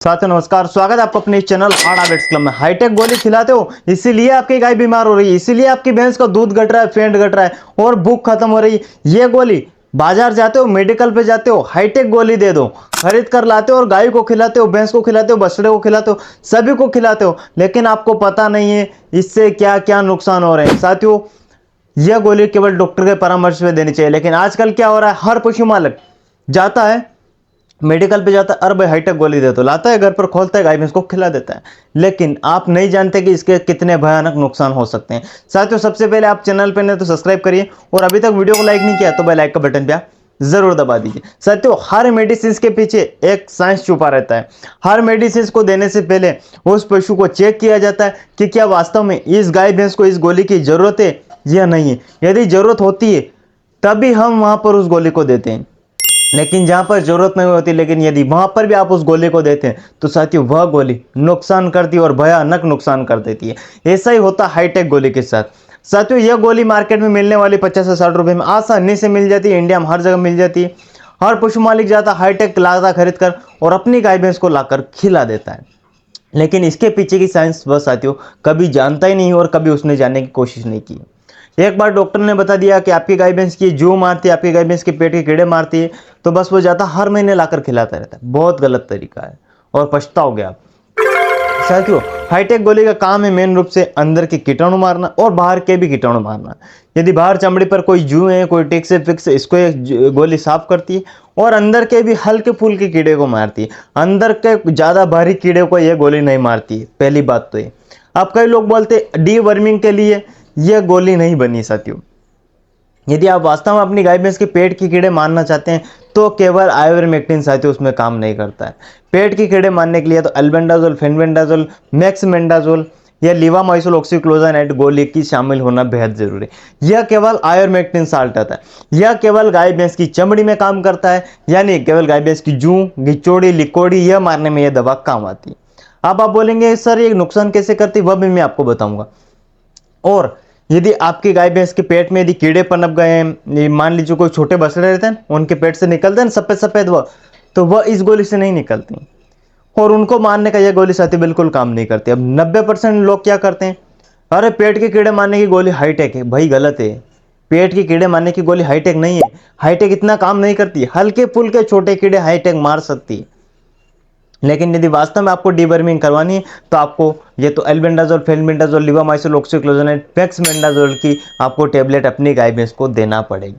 साथियों नमस्कार, स्वागत है आपको अपने इस चैनल हार्ड हैबिट्स क्लब में। हाईटेक गोली खिलाते हो इसीलिए आपकी गाय बीमार हो रही है, इसीलिए आपकी भैंस का दूध घट रहा है, फेंट घट रहा है और भूख खत्म हो रही है। ये गोली बाजार जाते हो, मेडिकल पे जाते हो, हाईटेक गोली दे दो, खरीद कर लाते हो और गाय को खिलाते हो, भैंस को खिलाते हो, बछड़े को खिलाते हो, सभी को खिलाते हो, लेकिन आपको पता नहीं है इससे क्या क्या नुकसान हो रहे हैं। साथियों, यह गोली केवल डॉक्टर के परामर्श में देनी चाहिए, लेकिन आजकल क्या हो रहा है, हर पशु मालिक जाता है मेडिकल पे, जाता है, अरे भाई हाईटेक गोली दे, तो लाता है घर पर, खोलता है, गाय भैंस को खिला देता है, लेकिन आप नहीं जानते कि इसके कितने भयानक नुकसान हो सकते हैं। साथियों, सबसे पहले आप चैनल पे नए तो सब्सक्राइब करिए और अभी तक वीडियो को लाइक नहीं किया तो भाई लाइक का बटन पे जरूर दबा दीजिए। साथियों, हर मेडिसिन के पीछे एक साइंस छुपा रहता है। हर मेडिसिन को देने से पहले उस पशु को चेक किया जाता है कि क्या वास्तव में इस गाय भैंस को इस गोली की जरूरत है या नहीं है। यदि जरूरत होती है तभी हम वहां पर उस गोली को देते हैं, लेकिन जहां पर जरूरत नहीं होती, लेकिन यदि वहां पर भी आप उस गोली को देते हैं तो साथियों वह गोली नुकसान करती है और भयानक नुकसान कर देती है। ऐसा ही होता हाईटेक गोली के साथ। साथियों, यह गोली मार्केट में मिलने वाली 50 से 60 रुपए में आसानी से मिल जाती है, इंडिया में हर जगह मिल जाती है। हर पशु मालिक जाता हाईटेक लाता खरीद कर और अपनी गाय भैंस को लाकर खिला देता है, लेकिन इसके पीछे की साइंस वह साथियों कभी जानता ही नहीं और कभी उसने जानने की कोशिश नहीं की। एक बार डॉक्टर ने बता दिया कि आपकी गाय भैंस की जू मारती है, आपकी गाय भैंस के पेट के कीड़े मारती है, तो बस वो जाता हर महीने लाकर खिलाता रहता है। बहुत गलत तरीका है और पछताओगे आप। साथियों, हाईटेक गोली का काम है मेन रूप से अंदर के कीटाणु मारना और बाहर के भी कीटाणु मारना। यदि बाहर चमड़ी पर कोई जू है, कोई टिक से फिक्स, इसको ये गोली साफ करती है और अंदर के भी हल्के फुल्के कीड़े को मारती है। अंदर के ज्यादा भारी कीड़े को यह गोली नहीं मारती है, पहली बात तो ये। अब कई लोग बोलते डी वर्मिंग के लिए यह गोली नहीं बनी। साथियों, यदि आप वास्तव में अपनी गाय भैंस के पेट के कीड़े मारना चाहते हैं तो केवल आइवरमेक्टिन साथियों उसमें काम नहीं करता है। पेट के कीड़े मारने के लिए तो अल्बेंडाजोल, फेनबेंडाजोल, मैक्समेंडाजोल या लीवामाइसोल ऑक्सीक्लोजानाइड गोली की शामिल होना बेहद जरूरी है। यह केवल आइवरमेक्टिन साल्ट आता है। यह केवल गाय भैंस की चमड़ी में काम करता है, यानी केवल गाय भैंस की जू, गिचोड़ी, लिकोड़ी यह मारने में यह दवा काम आती है। अब आप बोलेंगे सर ये नुकसान कैसे करती, वह भी मैं आपको बताऊंगा। और यदि आपकी गाय भैंस के पेट में यदि कीड़े पनप गए हैं, मान लीजिए कोई छोटे बछड़े रहते हैं, उनके पेट से निकलते हैं सफेद सफेद वह, तो वह इस गोली से नहीं निकलती और उनको मारने का यह गोली साथी बिल्कुल काम नहीं करती। अब 90% लोग क्या करते हैं, अरे पेट के कीड़े मारने की गोली हाईटेक है। भाई गलत है, पेट के कीड़े मारने की गोली हाईटेक नहीं है। हाईटेक इतना काम नहीं करती, हल्के फुल्के छोटे कीड़े हाईटेक मार सकती है, लेकिन यदि वास्तव में आपको डीवर्मिंग करवानी है तो आपको ये तो एल्बेंडाजोल, फेनबेंडाजोल, लीवामाइसोल ऑक्सीक्लोजानाइड, पेक्समेंडाजोल की आपको टेबलेट अपनी गाय भैंस को देना पड़ेगी।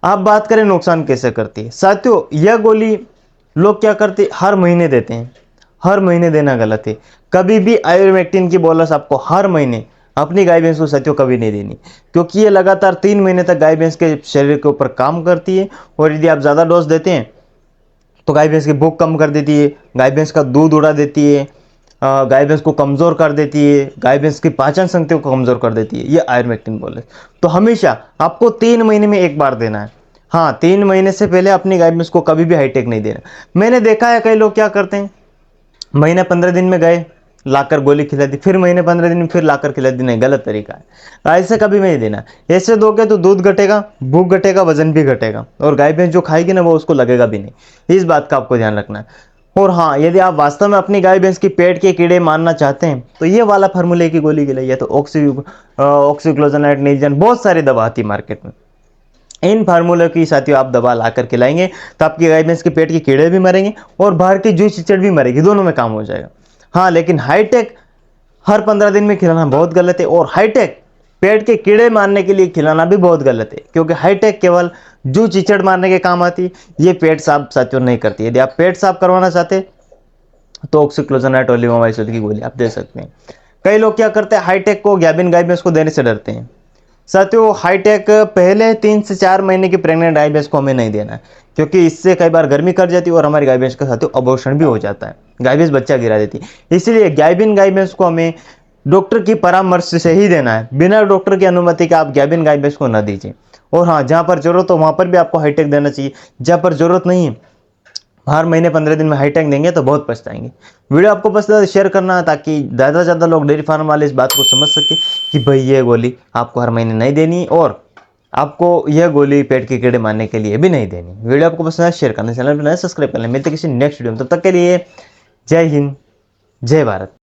आप बात करें नुकसान कैसे करती है। साथियों, यह गोली लोग क्या करते हर महीने देते हैं। हर महीने देना गलत है। कभी भी आयुर्मेक्टिन की बोलस आपको हर महीने अपनी गाय भैंस को साथियों कभी नहीं देनी, क्योंकि ये लगातार 3 महीने तक गाय भैंस के शरीर के ऊपर काम करती है और यदि आप ज़्यादा डोज देते हैं तो गाय भैंस की भूख कम कर देती है, गाय भैंस का दूध उड़ा देती है, गाय भैंस को कमज़ोर कर देती है, गाय भैंस की पाचन शक्ति को कमज़ोर कर देती है। ये आयुर्मेक्टिन बोले तो हमेशा आपको 3 महीने में एक बार देना है। हाँ, 3 महीने से पहले अपनी गाय भैंस को कभी भी हाईटेक नहीं देना। मैंने देखा है कई लोग क्या करते हैं, महीने 15 दिन में गए, लाकर गोली खिला दी, फिर महीने 15 दिन में फिर लाकर खिला दी। नहीं, गलत तरीका है, ऐसे कभी नहीं देना। ऐसे दोगे तो दूध घटेगा, भूख घटेगा, वजन भी घटेगा और गाय भैंस जो खाएगी ना वो उसको लगेगा भी नहीं। इस बात का आपको ध्यान रखना है। और हाँ, यदि आप वास्तव में अपनी गाय भैंस की पेट के कीड़े मारना चाहते हैं तो ये वाला फार्मूले की गोली खिलाइए, तो ऑक्सीक्लोजानाइड, नेजन, बहुत सारी दवा आती है मार्केट में। इन फार्मूले की साथियों आप दवा लाकर खिलाएंगे तो आपकी गाय भैंस के पेट के कीड़े भी मरेंगे और बाहर की जूच चिचड़ भी मरेगी, दोनों में काम हो जाएगा। हाँ, लेकिन हाईटेक हर 15 दिन में खिलाना बहुत गलत है और हाईटेक पेट के कीड़े मारने के लिए खिलाना भी बहुत गलत है, क्योंकि हाईटेक केवल जू चिचड़ मारने के काम आती है, ये पेट साफ साथियों नहीं करती। यदि आप पेट साफ करवाना चाहते तो ऑक्सीक्लोजानाइड और लीवामाइसोल की गोली आप दे सकते हैं। कई लोग क्या करते हैं, हाईटेक को गाभिन गाय भैंस को देने से डरते हैं। साथियों, हाईटेक पहले 3 से 4 महीने की प्रेग्नेंट गाय भैंस को हमें नहीं देना है, क्योंकि इससे कई बार गर्मी कर जाती है और हमारी गाय भैंस का साथियों अबॉर्शन भी हो जाता है, गाय भैंस बच्चा गिरा देती है। इसलिए गाभिन गाय भैंस को हमें डॉक्टर की परामर्श से ही देना है, बिना डॉक्टर की अनुमति के आप गाभिन गाय भैंस को न दीजिए। और हाँ, जहाँ पर जरूरत हो वहाँ पर भी आपको हाईटेक देना चाहिए, जहाँ पर जरूरत नहीं है हर महीने 15 दिन में हाईटेक देंगे तो बहुत पछताएंगे। वीडियो आपको पसंद है शेयर करना, ताकि ज़्यादा से ज़्यादा लोग डेयरी फार्म वाले इस बात को समझ सके कि भाई ये गोली आपको हर महीने नहीं देनी और आपको यह गोली पेट के कीड़े मारने के लिए भी नहीं देनी। वीडियो आपको पसंद है शेयर करना, चैनल पर नए सब्सक्राइब कर लें। मिलते किसी नेक्स्ट वीडियो में, तब तक के लिए जय हिंद, जय भारत।